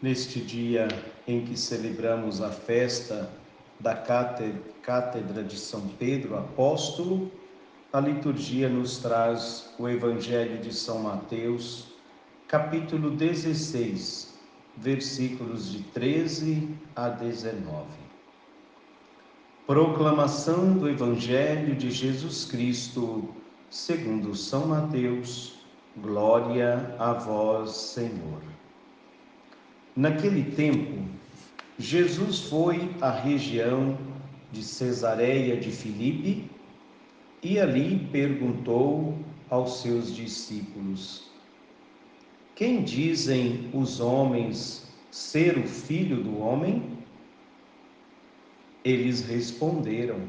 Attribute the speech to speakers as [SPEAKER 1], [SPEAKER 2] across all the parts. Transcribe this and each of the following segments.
[SPEAKER 1] Neste dia em que celebramos a festa da Cátedra de São Pedro Apóstolo, a liturgia nos traz o Evangelho de São Mateus, capítulo 16, versículos de 13 a 19. Proclamação do Evangelho de Jesus Cristo, segundo São Mateus. Glória a vós, Senhor. Naquele tempo, Jesus foi à região de Cesareia de Filipe e ali perguntou aos seus discípulos: Quem dizem os homens ser o Filho do Homem? Eles responderam: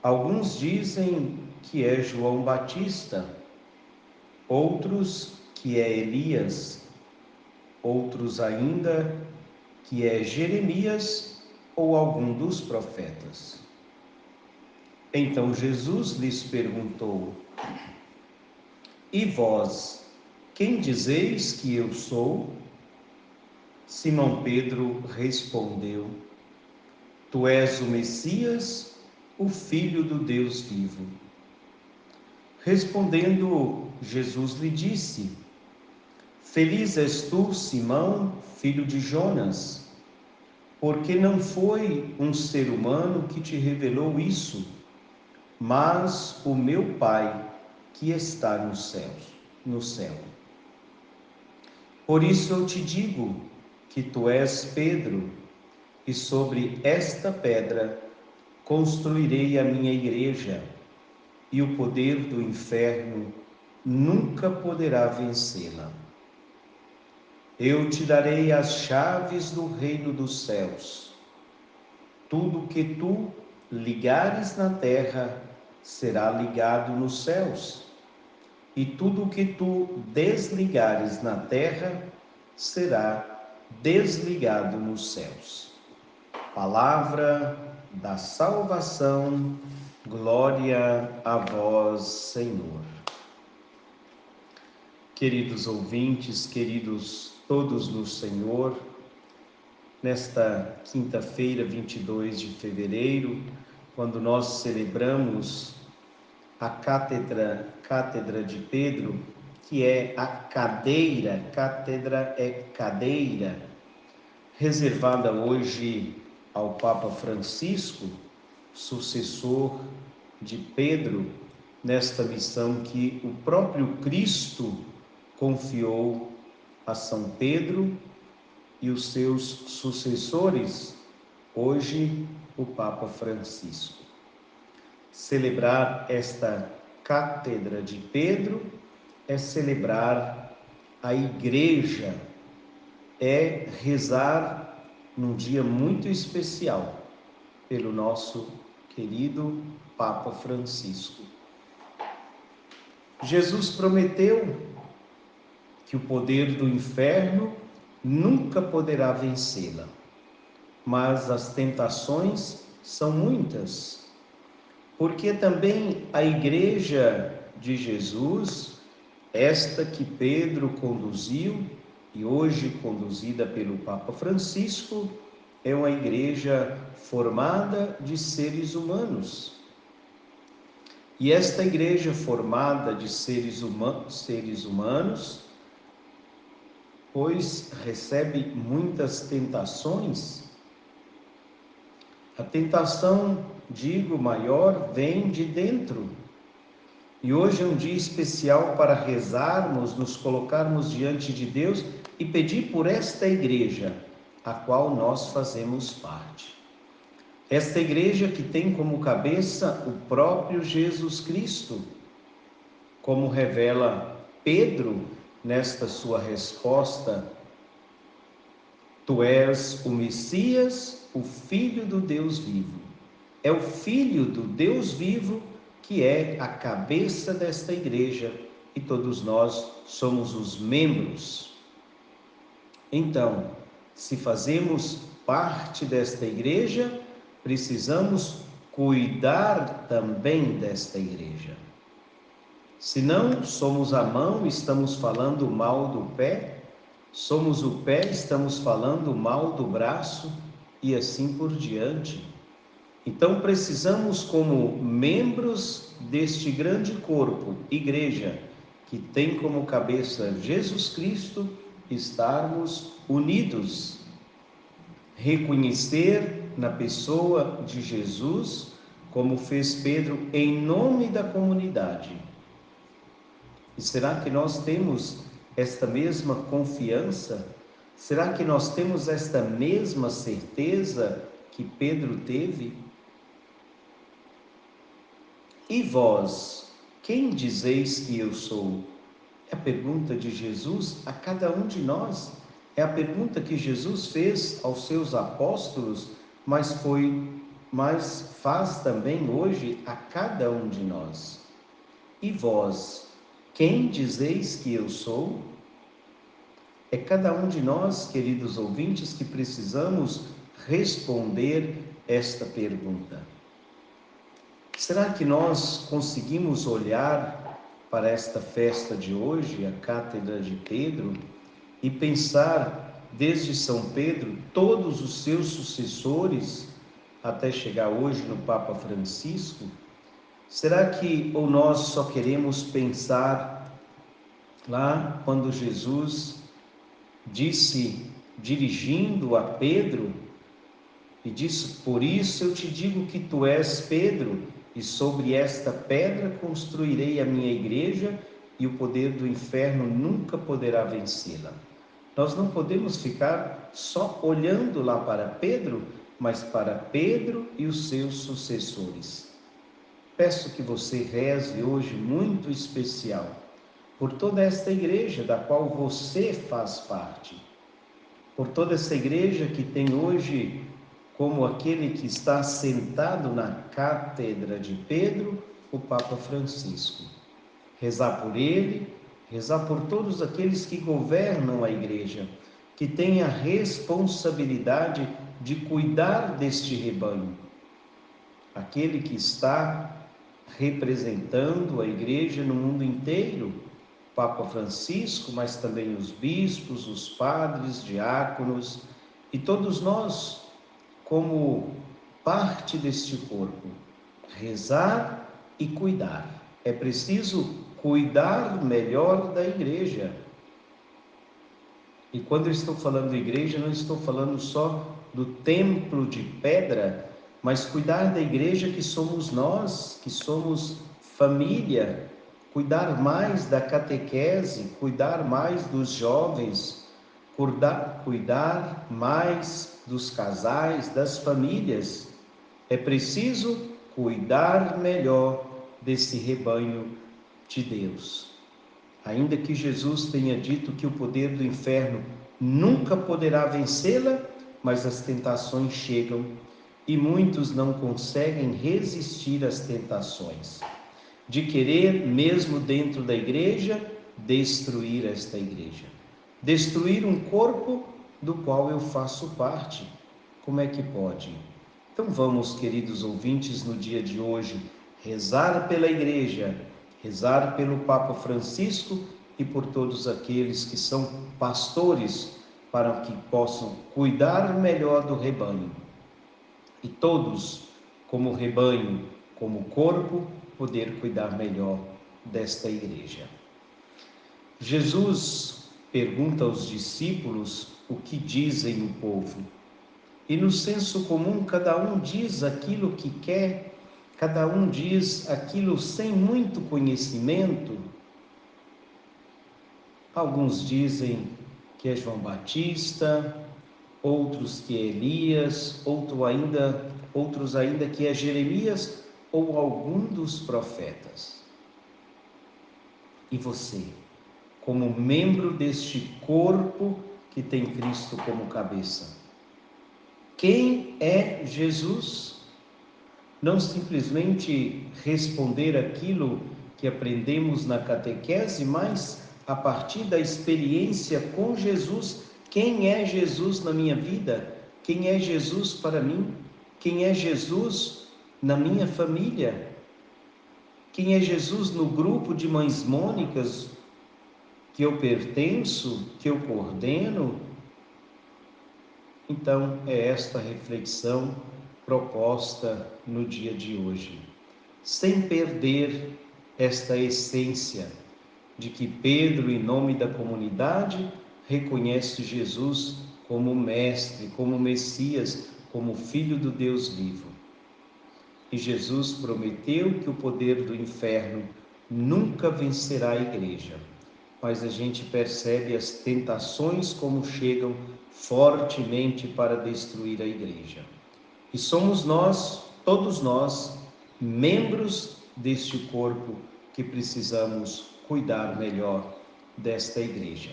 [SPEAKER 1] alguns dizem que é João Batista, outros que é Elias, outros ainda que é Jeremias ou algum dos profetas. Então Jesus lhes perguntou: E vós, quem dizeis que eu sou? Simão Pedro respondeu: Tu és o Messias, o Filho do Deus vivo. Respondendo, Jesus lhe disse: Feliz és tu, Simão, filho de Jonas, porque não foi um ser humano que te revelou isso, mas o meu Pai que está no céu. Por isso eu te digo que tu és Pedro, e sobre esta pedra construirei a minha igreja, e o poder do inferno nunca poderá vencê-la. Eu te darei as chaves do reino dos céus. Tudo que tu ligares na terra será ligado nos céus, e tudo que tu desligares na terra será desligado nos céus. Palavra da salvação, glória a vós, Senhor. Queridos ouvintes, queridos todos no Senhor, nesta quinta-feira, 22 de fevereiro, quando nós celebramos a Cátedra de Pedro, que é a cátedra é cadeira, reservada hoje ao Papa Francisco, sucessor de Pedro, nesta missão que o próprio Cristo confiou a São Pedro e os seus sucessores, hoje o Papa Francisco. Celebrar esta Cátedra de Pedro é celebrar a Igreja, é rezar num dia muito especial pelo nosso querido Papa Francisco. Jesus prometeu que o poder do inferno nunca poderá vencê-la, mas as tentações são muitas, porque também a Igreja de Jesus, esta que Pedro conduziu e hoje conduzida pelo Papa Francisco, é uma igreja formada de seres humanos. E esta igreja formada de seres humanos, pois recebe muitas tentações. A tentação, digo, maior, vem de dentro. E hoje é um dia especial para rezarmos, nos colocarmos diante de Deus e pedir por esta igreja, a qual nós fazemos parte. Esta igreja que tem como cabeça o próprio Jesus Cristo, como revela Pedro nesta sua resposta: Tu és o Messias, o Filho do Deus vivo. É o Filho do Deus vivo que é a cabeça desta igreja e todos nós somos os membros. Então, se fazemos parte desta igreja, precisamos cuidar também desta igreja. Se não somos a mão, estamos falando mal do pé, Somos o pé, estamos falando mal do braço e assim por diante. Então precisamos, como membros deste grande corpo, igreja, que tem como cabeça Jesus Cristo, estarmos unidos, reconhecer na pessoa de Jesus, como fez Pedro, em nome da comunidade. E será que nós temos esta mesma confiança? Será que nós temos esta mesma certeza que Pedro teve? E vós, quem dizeis que eu sou? É a pergunta de Jesus a cada um de nós. É a pergunta que Jesus fez aos seus apóstolos, mas faz também hoje a cada um de nós. E vós, quem dizeis que eu sou? É cada um de nós, queridos ouvintes, que precisamos responder esta pergunta. Será que nós conseguimos olhar para esta festa de hoje, a Cátedra de Pedro, e pensar desde São Pedro, todos os seus sucessores, até chegar hoje no Papa Francisco? Será que ou nós só queremos pensar lá quando Jesus disse, dirigindo a Pedro, e disse: por isso eu te digo que tu és Pedro, e sobre esta pedra construirei a minha igreja, e o poder do inferno nunca poderá vencê-la. Nós não podemos ficar só olhando lá para Pedro, mas para Pedro e os seus sucessores. Peço que você reze hoje muito especial por toda esta igreja da qual você faz parte, por toda essa igreja que tem hoje como aquele que está sentado na cátedra de Pedro, o Papa Francisco. Rezar por ele, rezar por todos aqueles que governam a igreja, que têm a responsabilidade de cuidar deste rebanho. Aquele que está representando a igreja no mundo inteiro, Papa Francisco, mas também os bispos, os padres, diáconos e todos nós, como parte deste corpo, rezar e cuidar. É preciso cuidar melhor da igreja. E quando eu estou falando de igreja, não estou falando só do templo de pedra, mas cuidar da igreja que somos nós, que somos família, cuidar mais da catequese, cuidar mais dos jovens, cuidar mais dos casais, das famílias. É preciso cuidar melhor desse rebanho de Deus. Ainda que Jesus tenha dito que o poder do inferno nunca poderá vencê-la, mas as tentações chegam e muitos não conseguem resistir às tentações de querer, mesmo dentro da igreja, destruir esta igreja, destruir um corpo do qual eu faço parte. Como é que pode? Então vamos, queridos ouvintes, no dia de hoje, rezar pela igreja, rezar pelo Papa Francisco e por todos aqueles que são pastores, para que possam cuidar melhor do rebanho. E todos, como rebanho, como corpo, poder cuidar melhor desta igreja. Jesus pergunta aos discípulos o que dizem o povo. E no senso comum, cada um diz aquilo que quer, cada um diz aquilo sem muito conhecimento. Alguns dizem que é João Batista, outros que é Elias, outros ainda que é Jeremias ou algum dos profetas. E você, como membro deste corpo que tem Cristo como cabeça, quem é Jesus? Não simplesmente responder aquilo que aprendemos na catequese, mas a partir da experiência com Jesus. Quem é Jesus na minha vida? Quem é Jesus para mim? Quem é Jesus na minha família? Quem é Jesus no grupo de mães Mônicas que eu pertenço, que eu coordeno? Então, é esta reflexão proposta no dia de hoje, sem perder esta essência de que Pedro, em nome da comunidade, reconhece Jesus como Mestre, como Messias, como Filho do Deus vivo. E Jesus prometeu que o poder do inferno nunca vencerá a igreja, mas a gente percebe as tentações como chegam fortemente para destruir a igreja. E somos nós, todos nós, membros deste corpo que precisamos cuidar melhor desta igreja.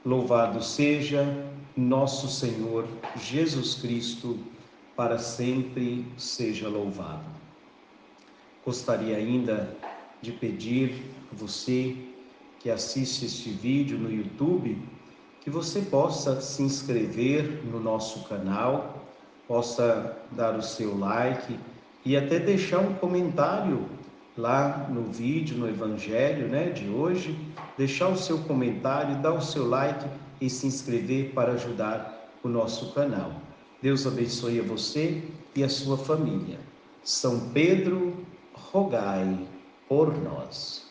[SPEAKER 1] Louvado seja nosso Senhor Jesus Cristo, para sempre seja louvado. Gostaria ainda de pedir a você que assiste este vídeo no YouTube, que você possa se inscrever no nosso canal, possa dar o seu like e até deixar um comentário lá no vídeo, no Evangelho, de hoje, deixar o seu comentário, dar o seu like e se inscrever para ajudar o nosso canal. Deus abençoe a você e a sua família. São Pedro, rogai por nós.